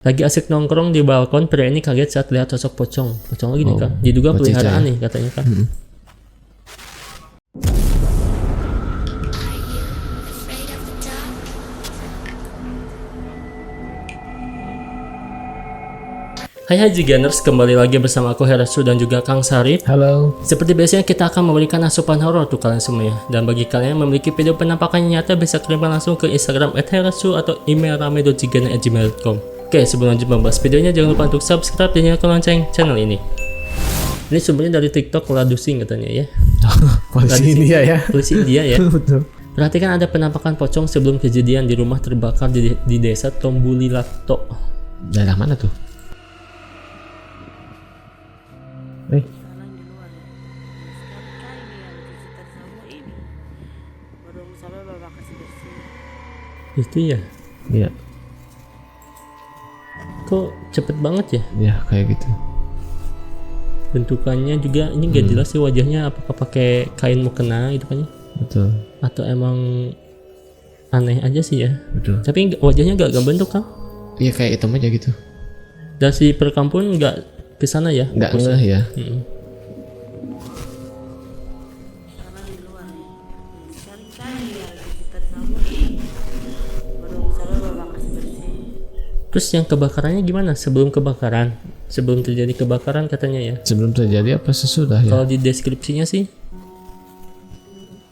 Lagi asik nongkrong di balkon, pria ini kaget saat lihat sosok pocong. Pocong lagi nih kak, diduga peliharaan nih katanya kak. Hai Jiganers, kembali lagi bersama aku Herasu dan juga Kang Sarif. Halo. Seperti biasanya kita akan memberikan asupan horor untuk kalian semua ya. Dan bagi kalian yang memiliki video penampakan nyata bisa kirimkan langsung ke Instagram @herasu atau email rame.jigana@gmail.com. Oke, sebelum lanjut membahas videonya jangan lupa untuk subscribe dan nyalakan lonceng channel ini. Ini sumbernya dari TikTok Ladusing katanya ya. Polisi India ya. Polisi India ya. Betul. Perhatikan ada penampakan pocong sebelum kejadian di rumah terbakar di desa Tombulilato. Daerah mana tuh? Itu ya? Iya. Kok cepet banget ya? Ya kayak gitu. Bentukannya juga ini gak jelas sih wajahnya, apakah pakai kain mukena gitu kan ya? Betul. Atau emang aneh aja sih ya? Betul. Tapi wajahnya gak bentuk kan? Iya kayak hitam aja gitu. Dan si perekam pun gak kesana ya? Nggak ngeh ya. Terus yang kebakarannya gimana? Sebelum kebakaran? Sebelum terjadi kebakaran katanya ya? Sebelum terjadi apa sesudah ya? Kalau di deskripsinya sih,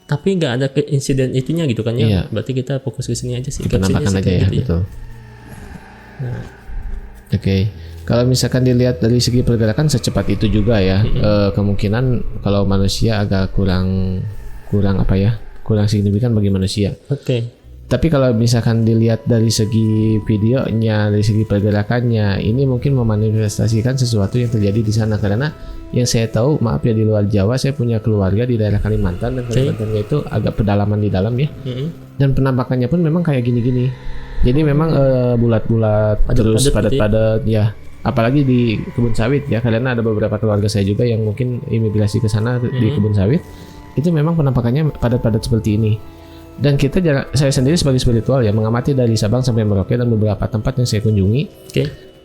tapi nggak ada insiden itunya gitu kan ya? Iya. Berarti kita fokus ke sini aja sih. Penampakan aja ya, gitu betul. Nah. Oke. Kalau misalkan dilihat dari segi pergerakan secepat itu juga ya, kemungkinan kalau manusia agak kurang apa ya? Kurang signifikan bagi manusia. Oke. Tapi kalau misalkan dilihat dari segi videonya, dari segi pergerakannya, ini mungkin memanifestasikan sesuatu yang terjadi di sana. Karena yang saya tahu, maaf ya, di luar Jawa, saya punya keluarga di daerah Kalimantan, dan Kalimantannya itu agak pedalaman di dalam ya. Dan penampakannya pun memang kayak gini-gini. Jadi memang bulat-bulat, terus padat-padat ya. Apalagi di kebun sawit ya, karena ada beberapa keluarga saya juga yang mungkin imigrasi ke sana di kebun sawit. Itu memang penampakannya padat-padat seperti ini. Dan saya sendiri sebagai spiritual ya, mengamati dari Sabang sampai Merauke dan beberapa tempat yang saya kunjungi.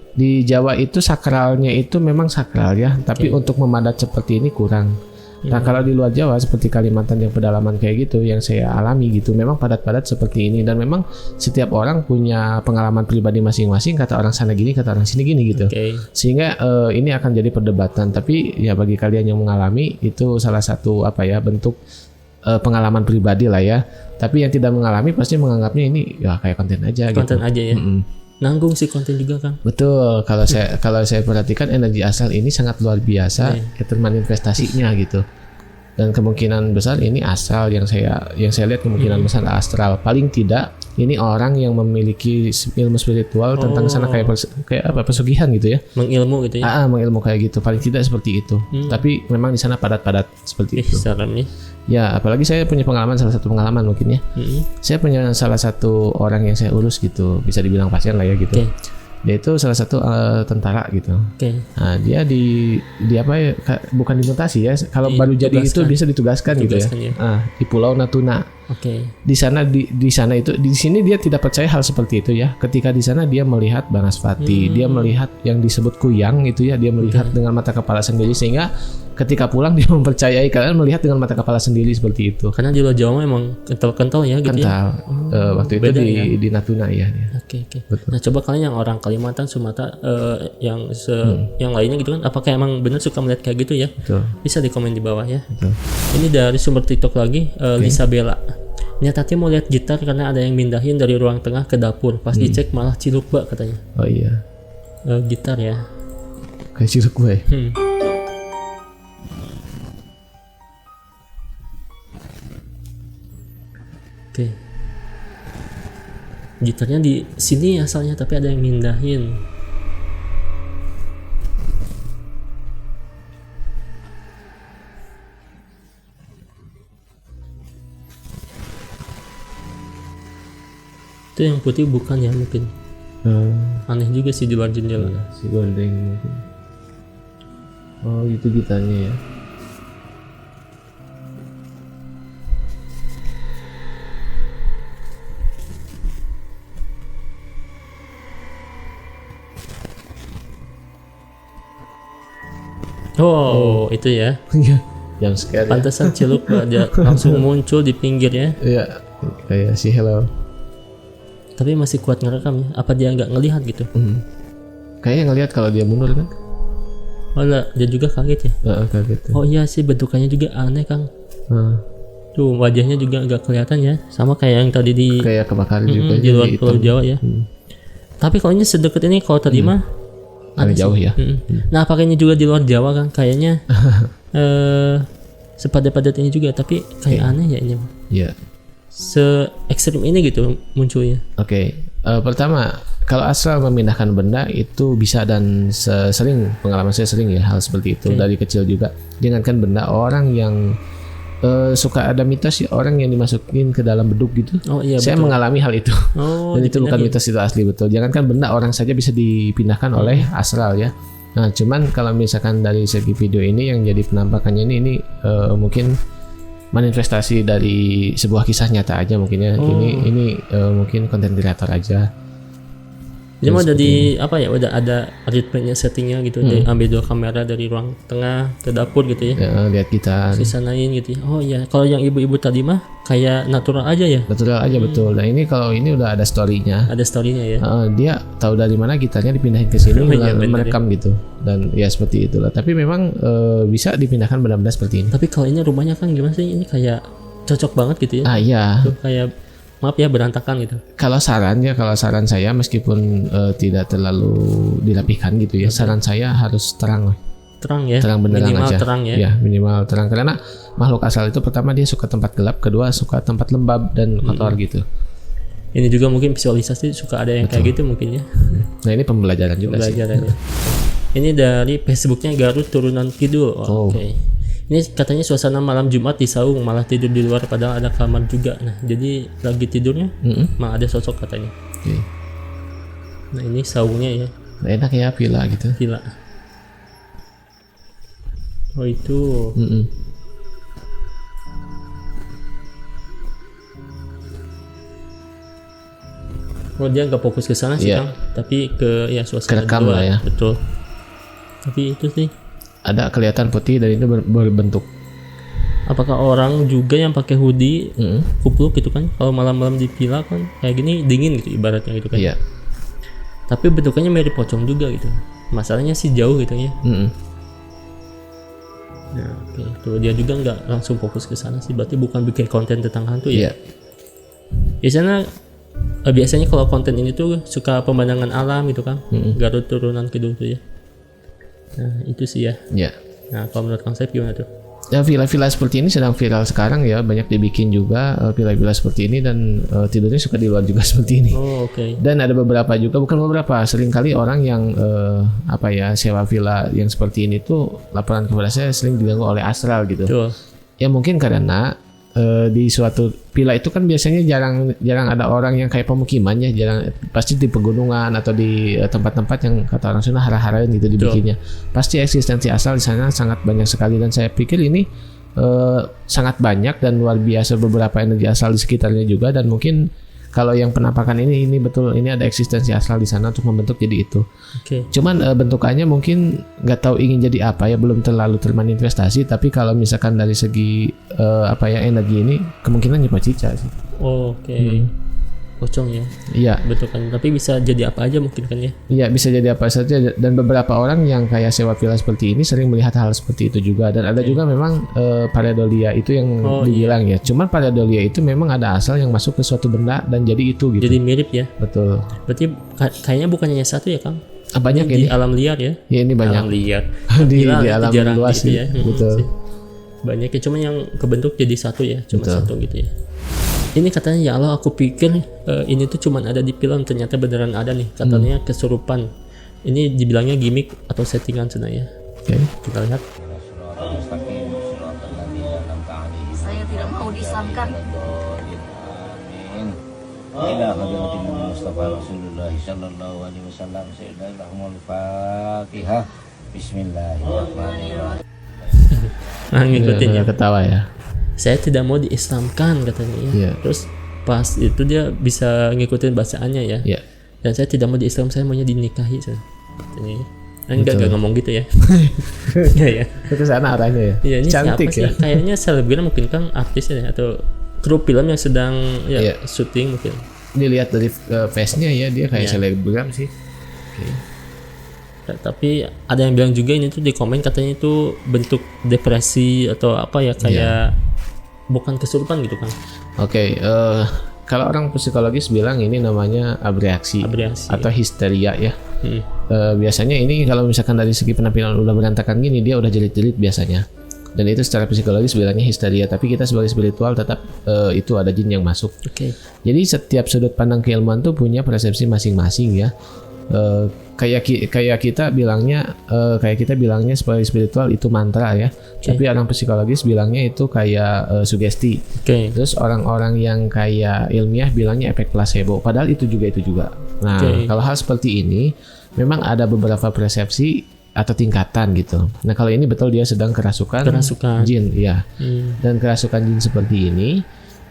Di Jawa itu sakralnya itu memang sakral ya, tapi untuk memadat seperti ini kurang. Nah kalau di luar Jawa seperti Kalimantan yang pedalaman kayak gitu, yang saya alami gitu, memang padat-padat seperti ini. Dan memang setiap orang punya pengalaman pribadi masing-masing, kata orang sana gini, kata orang sini gini gitu. Sehingga ini akan jadi perdebatan. Tapi ya bagi kalian yang mengalami, itu salah satu bentuk pengalaman pribadi lah ya. Tapi yang tidak mengalami pasti menganggapnya ini ya kayak konten aja gitu. Konten aja ya. Nanggung sih konten juga kan. Betul. Kalau saya perhatikan energi asal ini sangat luar biasa termanifestasinya gitu. Dan kemungkinan besar ini asal yang saya lihat kemungkinan besar astral. Paling tidak ini orang yang memiliki ilmu spiritual tentang sana kayak pesugihan gitu ya. Mengilmu gitu ya. Mengilmu kayak gitu. Paling tidak seperti itu. Tapi memang di sana padat-padat seperti itu. Seremnya. Ya, apalagi saya punya salah satu pengalaman mungkin ya. Saya punya salah satu orang yang saya urus gitu, bisa dibilang pasien lah ya gitu. Dia itu salah satu tentara gitu. Nah, dia di bukan dimutasi ya. Kalau baru jadi itu bisa ditugaskan gitu ya. Di Pulau Natuna. Di sini dia tidak percaya hal seperti itu ya. Ketika di sana dia melihat Banaspati, dia melihat yang disebut kuyang itu ya, dia melihat dengan mata kepala sendiri, sehingga ketika pulang dia mempercayai karena melihat dengan mata kepala sendiri seperti itu. Karena di luar Jawa memang kental-kental ya gitu. Kental. Waktu itu di Natuna ya. Oke. Nah, coba kalian yang orang Kalimantan, Sumatera, yang lainnya gitu kan, apakah emang benar suka melihat kayak gitu ya? Betul. Bisa di komen di bawah ya. Betul. Ini dari sumber TikTok lagi, Lisa Bella. Nyatanya mau lihat gitar karena ada yang mindahin dari ruang tengah ke dapur. Pas dicek malah cilukba katanya. Oh iya. Gitar ya. Kayak ciluk gue. Oke. Gitarnya di sini asalnya, tapi ada yang mindahin. Itu yang putih bukan ya mungkin. Aneh juga sih di luar jendela. Si gondeng mungkin. Oh itu gitarnya ya. Oh, itu ya. Iya. Jump scare. Ya. Pantesan Ciluk dia langsung muncul di pinggirnya. Iya. Kayak si Hello. Tapi masih kuat ngerekam ya. Apa dia nggak ngelihat gitu? Kayaknya ngelihat kalau dia mundur kan. Oh lah, dia juga kaget ya. Kaget. Oh iya sih, bentukannya juga aneh Kang. Tuh wajahnya juga nggak kelihatan ya. Sama kayak yang tadi di Kayak kebakaran juga di luar jadi Pulau hitam. Jawa ya. Tapi kalau ini sedekat ini kalau tadi mah Agak jauh ya. Nah apakah ini juga di luar Jawa Kang? Kayaknya sepadat-padat ini juga, tapi kayak aneh ya ini. Iya. Se ekstrim ini gitu munculnya. Oke. Pertama, kalau astral memindahkan benda itu bisa dan sering, pengalaman saya sering ya hal seperti itu dari kecil juga. Jangankan benda, orang yang suka ada mitos sih, orang yang dimasukin ke dalam beduk gitu. Oh iya. Saya mengalami hal itu. Oh, Dan itu bukan mitos, itu asli betul. Jangankan benda, orang saja bisa dipindahkan oleh astral ya. Nah, cuman kalau misalkan dari segi video ini yang jadi penampakannya ini mungkin manifestasi dari sebuah kisah nyata aja mungkin ya. Ini mungkin konten kreator aja. Dia mah udah di apa ya, udah ada ritmenya, settingnya gitu. Dari ambil 2 kamera dari ruang tengah ke dapur gitu ya. Lihat kita Disanain gitu ya. Oh iya, kalau yang ibu-ibu tadi mah kayak natural aja ya. natural aja betul. Nah ini kalau ini udah ada story-nya. Ada story-nya ya. Dia tahu dari mana gitarnya dipindahin ke sini Iya, bener, merekam gitu. Dan ya seperti itulah. Tapi memang bisa dipindahkan benda-benda seperti ini. Tapi kalau ini rumahnya kan gimana sih? Ini kayak cocok banget gitu ya. Iya. Tuh, kayak maaf ya berantakan gitu. Kalau saran saya meskipun tidak terlalu dirapihkan gitu ya, saran saya harus terang ya. Terang benderang Minimal aja. terang ya. Ya, minimal terang karena makhluk asal itu pertama dia suka tempat gelap, kedua suka tempat lembab dan kotor gitu. Ini juga mungkin visualisasi suka ada yang kayak gitu mungkin ya. Nah, ini pembelajaran juga sih. Pembelajarannya. Ini dari Facebooknya Garut Turunan Kidul. Oke. Ini katanya suasana malam Jumat di saung, malah tidur di luar padahal ada kamar juga. Nah, jadi lagi tidurnya malah ada sosok katanya. Oke. Nah, ini saungnya ya. Nah, enak ya villa gitu. Gila. Oh itu. Oh dia nggak fokus ke sana sih Kang, tapi ke ya suasana Kerekam lah ya. Betul. Tapi itu sih. Ada kelihatan putih dan itu berbentuk. Apakah orang juga yang pakai hoodie kupluk gitu kan? Kalau malam-malam di villa kan kayak gini dingin gitu ibaratnya gitu kan. Iya. Tapi bentukannya mirip pocong juga gitu. Masalahnya sih jauh gitu ya. Nah, oke. Tuh dia juga nggak langsung fokus ke sana sih. Berarti bukan bikin konten tentang hantu ya. Biasanya kalau konten ini tuh suka pemandangan alam gitu kan. Garut Turunan Kidul tuh ya. Nah, itu sih ya. Iya. Nah, kalau menurut Kang Saif gimana tuh? Ya, villa-villa seperti ini sedang viral sekarang ya, banyak dibikin juga villa-villa seperti ini dan tidurnya suka di luar juga seperti ini. Oh, oke. Dan ada beberapa juga, bukan beberapa, seringkali orang yang sewa villa yang seperti ini tuh laporan kepada saya sering diganggu oleh astral gitu. Betul. Ya mungkin karena di suatu villa itu kan biasanya jarang ada orang yang kayak pemukiman ya, jarang, pasti di pegunungan atau di tempat-tempat yang kata orang Sunda hara-harain gitu dibikinnya. Pasti eksistensi asal di sana sangat banyak sekali dan saya pikir ini sangat banyak dan luar biasa beberapa energi asal di sekitarnya juga dan mungkin kalau yang penampakan ini betul ini ada eksistensi asal di sana untuk membentuk jadi itu. Oke. Cuman bentukannya mungkin nggak tahu ingin jadi apa ya, belum terlalu termanifestasi. Tapi kalau misalkan dari segi energi ini kemungkinan nyepa cica sih. Oh, oke. Pocong ya. Iya. Bentukan. Tapi bisa jadi apa aja mungkin kan ya. Iya, bisa jadi apa saja dan beberapa orang yang kayak sewa villa seperti ini sering melihat hal seperti itu juga dan ada juga memang pareidolia itu yang dibilang ya. Cuman pareidolia itu memang ada asal yang masuk ke suatu benda dan jadi itu gitu. Jadi mirip ya. Betul. Berarti kayaknya bukan hanya satu ya Kang. Banyak di ini. alam liar ya. Ya ini banyak. Alam liar. di Gila, alam jarang luas gitu sih. ya. Betul. Sih. Banyak ya, cuma yang kebentuk jadi satu ya, cuma Betul. satu gitu ya. Ini katanya ya Allah, aku pikir ini tuh cuma ada di film, ternyata beneran ada nih. Katanya kesurupan. Ini dibilangnya gimmick atau settingan sebenarnya. Oke. Kita lihat. Saya tidak mau diislamkan. Ila hadratin Mustafa Rasulullah sallallahu alaihi wasallam sayyidul Fatihah. Bismillahirrahmanirrahim. Nah, ngikutin ya. Ketawa ya. Saya tidak mau diislamkan katanya ya. Iya. Terus pas itu dia bisa ngikutin bacaannya ya. Iya. Dan saya tidak mau diislam, saya maunya dinikahi katanya. Enggak ngomong gitu ya. Iya ya. Ke sana arahnya ya. Iya, ini Cantik siapa sih? ya. Kayaknya selebgram mungkin kan artis ya atau kru film yang sedang Iya. syuting mungkin. Dilihat dari face-nya ya dia kayak Iya. selebgram sih. Oke. Tapi ada yang bilang juga ini tuh di komen katanya itu bentuk depresi atau apa ya kayak bukan kesurupan gitu kan. Oke, kalau orang psikologis bilang ini namanya abreaksi Abreaksi, atau histeria ya. Hmm. Biasanya ini kalau misalkan dari segi penampilan udah berantakan gini dia udah jerit-jerit biasanya. Dan itu secara psikologis bilangnya histeria, tapi kita sebagai spiritual tetap itu ada jin yang masuk. Oke. Jadi setiap sudut pandang keilmuan tuh punya persepsi masing-masing ya. Kayak kita bilangnya sebagai spiritual itu mantra ya. Tapi orang psikologis bilangnya itu kayak sugesti. Oke. Terus orang-orang yang kayak ilmiah bilangnya efek placebo. Padahal itu juga. Nah, kalau hal seperti ini memang ada beberapa persepsi atau tingkatan gitu. Nah, kalau ini betul dia sedang kerasukan jin, ya. Dan kerasukan jin seperti ini,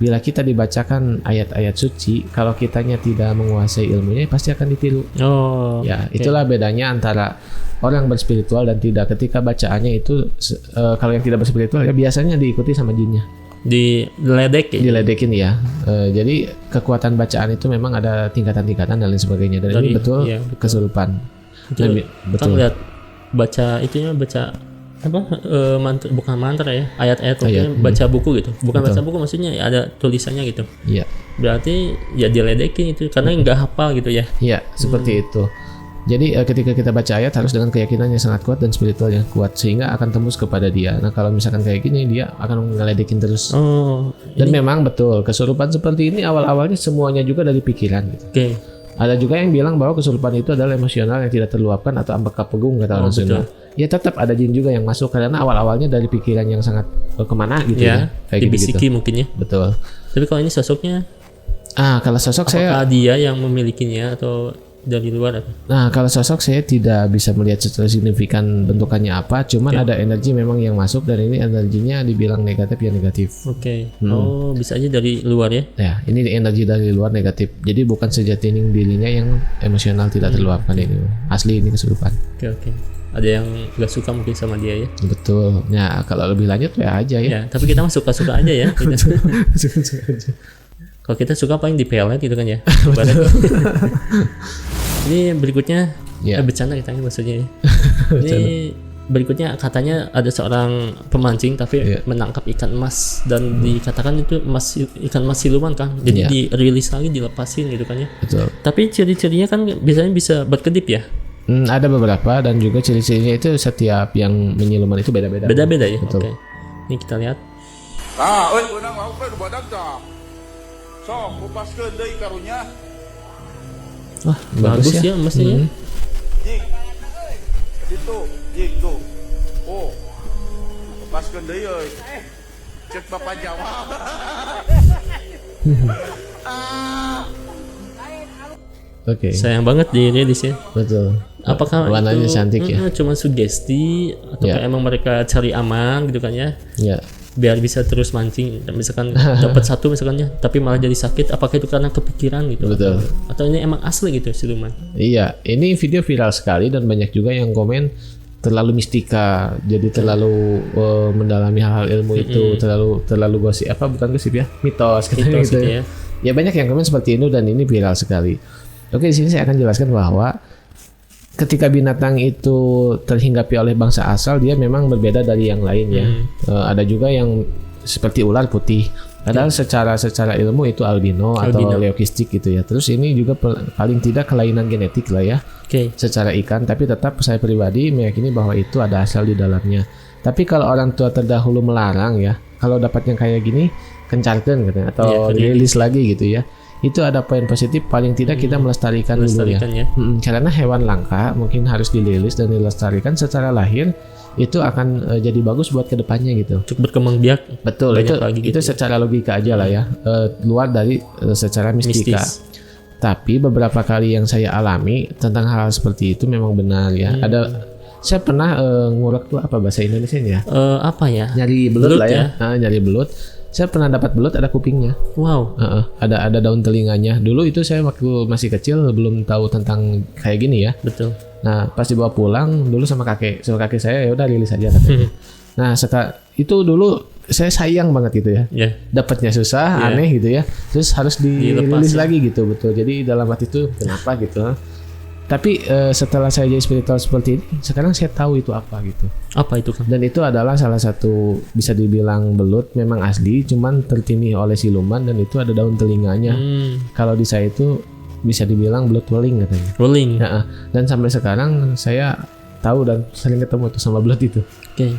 bila kita dibacakan ayat-ayat suci, kalau kitanya tidak menguasai ilmunya, pasti akan ditiru. Oh. Ya, itulah bedanya antara orang berspiritual dan tidak. Ketika bacaannya itu, kalau yang tidak berspiritual ya biasanya diikuti sama jinnya. Diledekin ya. Jadi kekuatan bacaan itu memang ada tingkatan-tingkatan dan lain sebagainya. Dan ini betul kesurupan. Betul. Betul. Kan lihat baca apa bukan mantra ya, ayat-ayat baca buku gitu, bukan baca buku maksudnya ya, ada tulisannya gitu. Iya. Berarti ya diledekin itu karena nggak hafal gitu ya. Iya, seperti itu. Jadi ketika kita baca ayat harus dengan keyakinan yang sangat kuat dan spiritual yang kuat sehingga akan tembus kepada dia. Nah, kalau misalkan kayak gini dia akan ngeledekin terus. Oh. Dan memang betul kesurupan seperti ini awal-awalnya semuanya juga dari pikiran gitu. Oke. Ada juga yang bilang bahwa kesurupan itu adalah emosional yang tidak terluapkan atau ambakapegung kata orang Sunda. Ya tetap ada jin juga yang masuk karena awal-awalnya dari pikiran yang sangat kemana gitu ya. Kayak dibisiki mungkin ya. Betul. Tapi kalau ini sosoknya, kalau sosok apakah dia yang memilikinya atau dari luar apa? Nah, kalau sosok saya tidak bisa melihat secara signifikan bentukannya apa, cuman ada energi memang yang masuk dan ini energinya dibilang negatif ya negatif. Oke. Oh, bisa aja dari luar ya? Ya, ini energi dari luar negatif. Jadi bukan sejati dirinya yang emosional tidak terluapkan ini. Asli ini kesurupan. Oke. Ada yang gak suka mungkin sama dia ya? Betul. Ya, kalau lebih lanjut ya aja ya. Ya, tapi kita mah suka-suka aja ya. Suka-suka aja. Kalau kita suka paling di pelet gitu kan ya. Ini berikutnya bercanda kitanya maksudnya ya. Ini berikutnya katanya ada seorang pemancing tapi menangkap ikan emas dan dikatakan itu ikan emas siluman kan. Jadi dirilis lagi, dilepasin gitu kan ya. Betul. Tapi ciri-cirinya kan biasanya bisa berkedip ya. Ada beberapa dan juga ciri-cirinya itu setiap yang menyiluman itu beda-beda. Beda-beda ya. Betul. Oke. Ini kita lihat. Unang mau kan badak tak. Sok, kupaskeun deui karunya. Wah, bagus ya emasnya ya. Jing. Itu, jing tuh. Oh. Kupaskeun deui euy. Cek Bapak jawab. Oke. Sayang banget dirilis ya. Betul. Apakah warnanya itu cantik ya? Cuma sugesti atau emang mereka cari aman gitu kan ya? Ya. Biar bisa terus mancing, misalkan dapat satu misalkannya, tapi malah jadi sakit. Apakah itu karena kepikiran gitu? Betul. Atau ini emang asli gitu siluman? Iya, ini video viral sekali dan banyak juga yang komen terlalu mistika, jadi terlalu mendalami hal-hal ilmu itu, terlalu gosip bukan gosip ya, mitos katanya gitu ya. Ya banyak yang komen seperti itu dan ini viral sekali. Oke, di sini saya akan jelaskan bahwa ketika binatang itu terhinggapi oleh bangsa asal, dia memang berbeda dari yang lain ya. Ada juga yang seperti ular putih. Padahal secara ilmu itu albino atau leukistik gitu ya. Terus ini juga paling tidak kelainan genetik lah ya. Secara ikan, tapi tetap saya pribadi meyakini bahwa itu ada asal di dalamnya. Tapi kalau orang tua terdahulu melarang ya, kalau dapat yang kayak gini kencarkan katanya atau rilis lagi gitu ya. Itu ada poin positif, paling tidak kita melestarikan dulu ya. Karena hewan langka mungkin harus dililis dan dilestarikan secara lahir, itu akan jadi bagus buat kedepannya gitu. Untuk berkembang biak. Betul, itu secara logika aja lah ya, luar dari secara mistika. Tapi beberapa kali yang saya alami tentang hal seperti itu memang benar ya. Saya pernah ngurek tuh apa bahasa Indonesianya? Apa ya? Nyari belut lah ya. Nyari belut. Saya pernah dapat belut ada kupingnya. Wow. Ada daun telinganya. Dulu itu saya waktu masih kecil belum tahu tentang kayak gini ya. Betul. Nah pas dibawa pulang dulu sama kakek saya, ya udah rilis aja katanya. Nah itu dulu saya sayang banget gitu ya. Ya. Dapatnya susah, aneh gitu ya. Terus harus dirilis lagi gitu, betul. Jadi dalam hati itu kenapa gitu. Tapi setelah saya jadi spiritual seperti ini, sekarang saya tahu itu apa gitu. Apa itu Kang? Dan itu adalah salah satu bisa dibilang belut, memang asli, cuman tertindih oleh siluman dan itu ada daun telinganya. Kalau di saya itu bisa dibilang belut weling katanya. Rolling. Nah, dan sampai sekarang saya tahu dan sering ketemu tuh sama belut itu. Oke.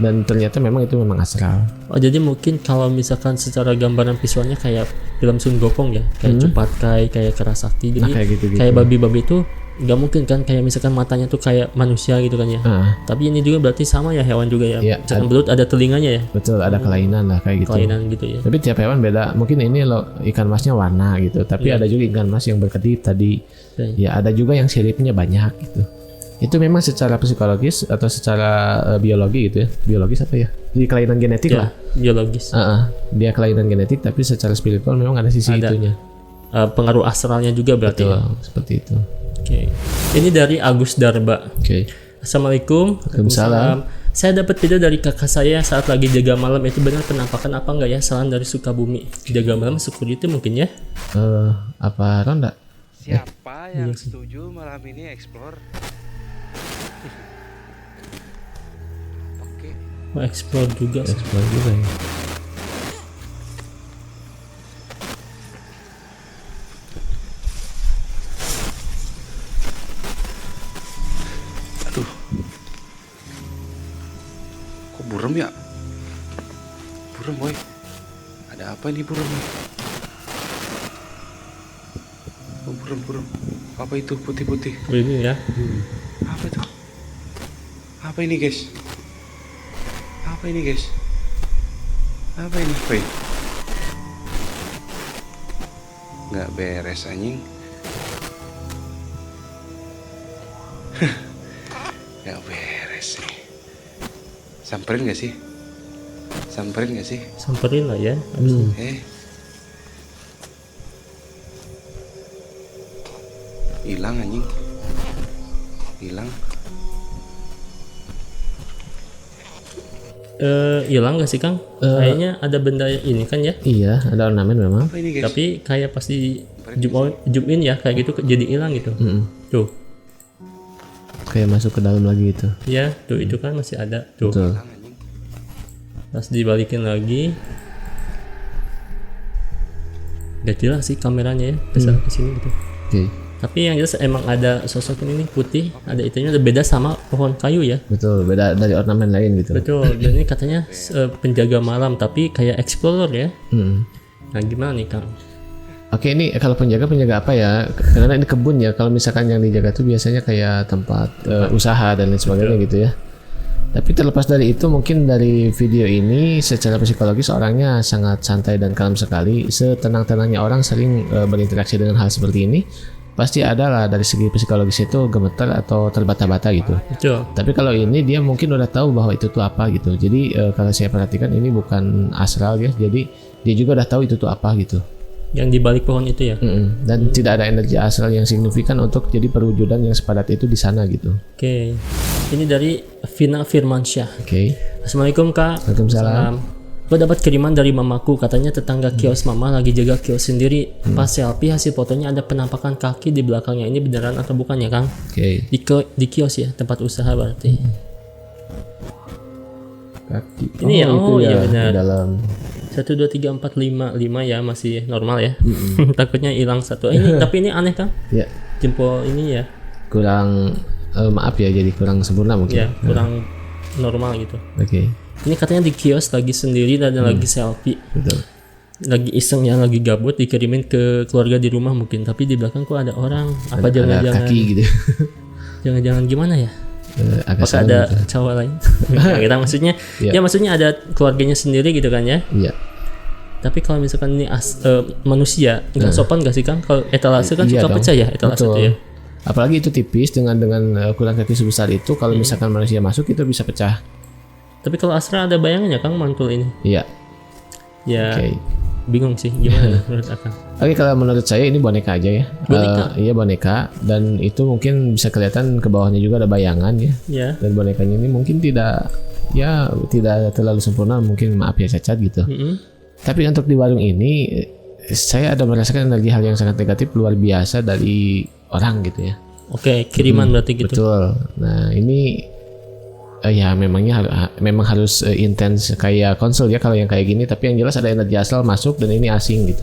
Dan ternyata memang itu memang astral. Oh jadi mungkin kalau misalkan secara gambaran visualnya kayak film Sun Gokong ya, kayak Cupatkai, kayak Kerasakti. Jadi kayak gitu-gitu. kayak babi-babi itu nggak mungkin kan kayak misalkan matanya tuh kayak manusia gitu kan ya. Tapi ini juga berarti sama ya, hewan juga ya. Iya, Misalkan belut ada telinganya ya. Betul, ada kelainan lah kayak gitu. Kelainan gitu ya. Tapi tiap hewan beda. Mungkin ini loh ikan masnya warna gitu. Tapi ada juga ikan mas yang berkedip tadi. Ya ada juga yang siripnya banyak gitu. Itu memang secara psikologis atau secara biologi gitu ya. Biologis apa ya? Jadi kelainan genetik lah. Biologis. Dia kelainan genetik tapi secara spiritual memang ada sisi itunya. Pengaruh astralnya juga berarti. Betul, Ya? seperti itu. Oke. Ini dari Agus Darba. Oke. Assalamualaikum. Waalaikumsalam. Saya dapat video dari kakak saya saat lagi jaga malam. Itu benar penampakan apa enggak ya? Salam dari Sukabumi. Jaga malam security mungkin ya? Apa ronda? Siapa yang setuju malam ini explore? Oke. Mau explore juga. Explore juga ya. Aduh. Kok buram ya? Buram boy. Ada apa ini buram? Oh buram. Apa itu putih-putih? Ini ya. Apa itu? Apa ini guys? Apa ini guys? Apa ini? Woi. Nggak beres anjing. Nggak beres nih. Samperin nggak sih? Samperin lah ya. Hilang anjing. Hilang. Hilang gak sih Kang? Kayaknya ada benda ini kan ya. Iya, ada ornamen memang. Apa ini guys? Tapi kayak pas di zoom in ya kayak gitu jadi hilang gitu. Tuh. Kayak masuk ke dalam lagi itu. Ya, tuh itu kan masih ada. Tuh. Betul. Hilang anjing. Pas dibalikin lagi. Gak jelas sih kameranya ya. Kesana ke sini gitu. Oke. Tapi yang jelas emang ada sosok ini nih putih, ada itunya udah beda sama pohon kayu ya. Betul, beda dari ornamen lain gitu. Betul. Dan ini katanya penjaga malam tapi kayak explorer ya. Nah, gimana nih Kang? Oke, ini kalau penjaga apa ya? Karena ini kebun ya. Kalau misalkan yang dijaga itu biasanya kayak tempat usaha dan lain sebagainya gitu ya. Tapi terlepas dari itu, mungkin dari video ini secara psikologis orangnya sangat santai dan kalem sekali. Setenang-tenangnya orang sering berinteraksi dengan hal seperti ini, pasti ada lah dari segi psikologis itu gemeter atau terbata-bata gitu. Betul. Tapi kalau ini dia mungkin udah tahu bahwa itu tuh apa gitu. Jadi kalau saya perhatikan ini bukan astral ya. Jadi dia juga udah tahu itu tuh apa gitu. Yang di balik pohon itu ya. Dan tidak ada energi astral yang signifikan untuk jadi perwujudan yang sepadat itu di sana gitu. Oke. Ini dari Vina Firmansyah. Oke. Assalamualaikum Kak. Waalaikumsalam. Gue dapat kiriman dari mamaku, katanya tetangga kios mama lagi jaga kios sendiri. Pas selfie hasil fotonya ada penampakan kaki di belakangnya. Ini beneran atau bukan ya Kang? Oke. Di kios ya, tempat usaha berarti. Kaki. Ini ya, itu iya benar. di dalam. 1, 2, 3, 4, 5 ya masih normal ya. Takutnya hilang satu. Ini tapi ini aneh Kang. Ya. Jempol ini ya. Kurang maaf ya, jadi kurang sempurna mungkin. Ya, kurang normal gitu. Oke. Ini katanya di kios lagi sendiri dan lagi selfie. Betul. Lagi iseng ya, lagi gabut, dikirimin ke keluarga di rumah mungkin. Tapi di belakang kok ada orang. Apa Ada jangan-jangan kaki gitu. Jangan-jangan gimana ya? Agak Apakah serem ada gitu. cowok lain? Kita maksudnya, Iya. ya maksudnya ada keluarganya sendiri gitu kan ya. Iya. Tapi kalau misalkan ini manusia, nggak sopan gak sih Kang? Kalau etalase kan Iya suka dong. pecah ya etalase Betul. itu ya. Apalagi itu tipis dengan ukuran kaki sebesar itu, kalau misalkan manusia masuk itu bisa pecah. Tapi kalau Astra ada bayangannya Kang mantul ini. Iya. Ya Oke. bingung sih gimana menurut Akang. Oke, kalau menurut saya ini boneka aja ya. Boneka? Iya boneka, dan itu mungkin bisa kelihatan ke bawahnya juga ada bayangan ya. Ya. Dan bonekanya ini mungkin tidak terlalu sempurna, mungkin maaf ya cacat gitu. Tapi untuk di warung ini saya ada merasakan energi hal yang sangat negatif luar biasa dari orang gitu ya. Oke, kiriman berarti gitu. Betul. Nah ini ya memang harus intens kayak konsol ya kalau yang kayak gini. Tapi yang jelas ada energi astral masuk dan ini asing gitu.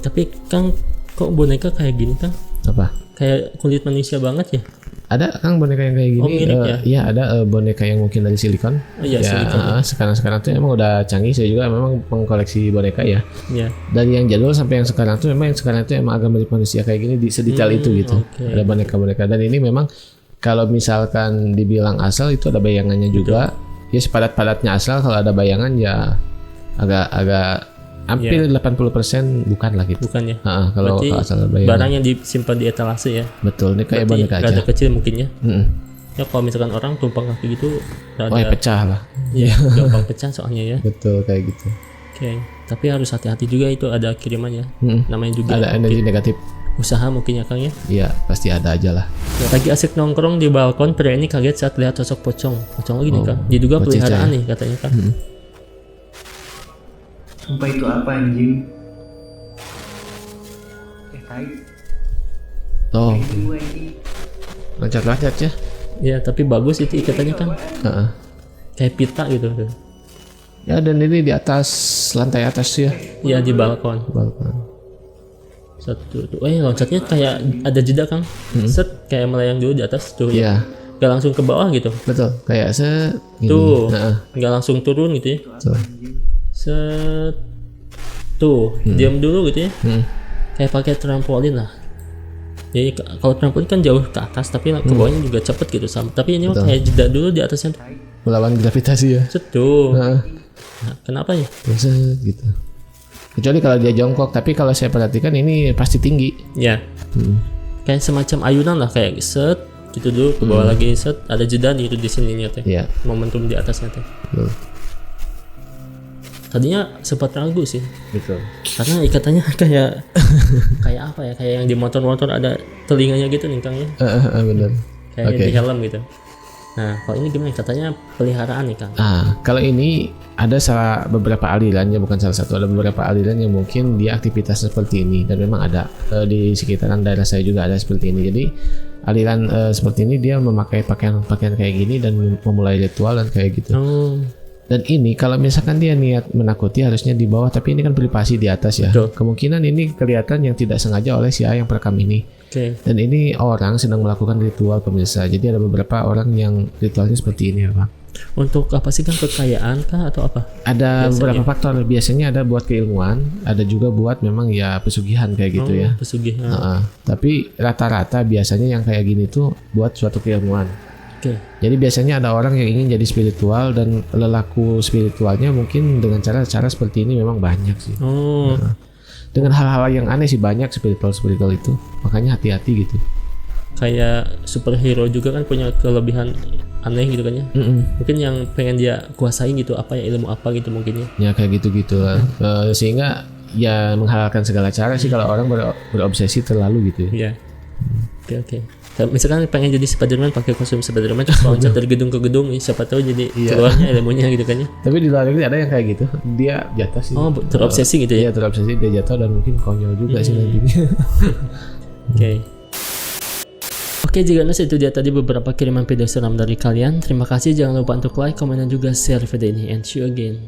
Tapi Kang, kok boneka kayak gini Kang? Apa? Kayak kulit manusia banget ya? Ada Kang boneka yang kayak gini. Oh, mirip ya? Iya ada boneka yang mungkin dari silikon. Oh, iya, ya, silikon. Sekarang tuh emang udah canggih. Saya juga memang mengkoleksi boneka ya. Ya. Dari yang jadul sampai yang sekarang tuh memang agak mirip manusia kayak gini di sedetail itu gitu. oke. Ada boneka-boneka dan ini memang kalau misalkan dibilang asal itu ada bayangannya juga. Ya sepadat-padatnya asal, kalau ada bayangan ya agak hampir 80% bukan lah gitu. Bukan ya? Kalau Berarti asal ada bayangan. barang yang disimpan di etalase ya? Betul, ini kayak Berarti boneka aja. rada kecil mungkin ya? Mm-mm. Ya kalau misalkan orang tumpang kaki gitu Oh ya rada pecah lah. ya, gampang pecah soalnya ya. Betul kayak gitu. Oke. Tapi harus hati-hati juga, itu ada kiriman ya. Namanya juga Ada energi negatif. usaha mungkin ya Kang ya. Iya pasti ada aja lah. Lagi asik nongkrong di balkon, pria ini kaget saat lihat sosok pocong. Pocong lagi nih Kang. Diduga pocong peliharaan ya? nih katanya Kang. Sumpah itu apa anjing? Tai. Oh Itu anjing. loncat-loncat ya. Ya tapi bagus itu ikatannya Kang. Heeh. Kayak pita gitu. Ya dan ini di atas lantai atas ya. Ya di balkon. Balkon. Satu tuh. Loncatnya kayak ada jeda Kang. Set kayak melayang dulu di atas tuh ya. Iya Gak langsung ke bawah gitu. betul. Kayak gini. Tuh. Heeh. Gak langsung turun gitu ya. Tuh. Set. Tuh, diam dulu gitu ya. Kayak pakai trampolin lah. Jadi kalau trampolin kan jauh ke atas, tapi ke bawahnya juga cepet gitu sama. Tapi ini mah kayak jeda dulu di atasnya. Melawan gravitasi ya. Set tuh. Heeh. Nah, kenapa ya? Terus gitu. Kecuali kalau dia jongkok, tapi kalau saya perhatikan ini pasti tinggi. Ya. Kayak semacam ayunan lah, kayak set gitu dulu ke bawah lagi, set ada jeda nih itu di sininya teh. Iya. Momentum di atasnya teh. Betul. Tadinya sempat ragu sih, Betul. karena ikatannya kayak apa ya, kayak yang di motor-motor ada telinganya gitu nih Kang ya, Benar. kayak Oke. di helm gitu. Nah kalau ini gimana, katanya peliharaan nih Kang. Kalau ini ada beberapa aliran ya, bukan salah satu, ada beberapa aliran yang mungkin dia aktivitas seperti ini dan memang ada di sekitaran daerah saya juga ada seperti ini. Jadi aliran seperti ini dia memakai pakaian kayak gini dan memulai ritual dan kayak gitu. Dan ini kalau misalkan dia niat menakuti harusnya di bawah, tapi ini kan privasi di atas ya. Betul. Kemungkinan ini kelihatan yang tidak sengaja oleh si A yang perekam ini. Oke. Dan ini orang sedang melakukan ritual pemirsa. Jadi ada beberapa orang yang ritualnya seperti ini ya Pak. Untuk apa sih Kang, kekayaan kah atau apa? Ada Biasanya. beberapa faktor. Biasanya ada buat keilmuan, ada juga buat memang ya pesugihan kayak gitu ya. Pesugihan. Tapi rata-rata biasanya yang kayak gini tuh buat suatu keilmuan. Oke. Jadi biasanya ada orang yang ingin jadi spiritual dan lelaku spiritualnya mungkin dengan cara-cara seperti ini memang banyak sih. Dengan hal-hal yang aneh sih banyak spiritual itu. Makanya hati-hati gitu. Kayak superhero juga kan punya kelebihan aneh gitu kan ya. Mungkin yang pengen dia kuasain gitu, apa ya, ilmu apa gitu mungkin ya. Ya kayak gitu-gitu lah. Sehingga ya menghalalkan segala cara sih kalau orang berobsesi terlalu gitu ya. Iya. Oke. Misalkan pengen jadi Spiderman, pakai kostum Spiderman terus loncat dari gedung ke gedung, siapa tahu jadi keluarnya ilmunya gitu kan ya. Tapi di luar negeri ada yang kayak gitu. Dia jatuh sih. Oh, terobsesi gitu ya. Iya terobsesi, dia jatuh dan mungkin konyol juga sih nantinya. Oke. Oke, jika itu dia tadi beberapa kiriman video seram dari kalian. Terima kasih, jangan lupa untuk like, comment, dan juga share video ini. And see you again.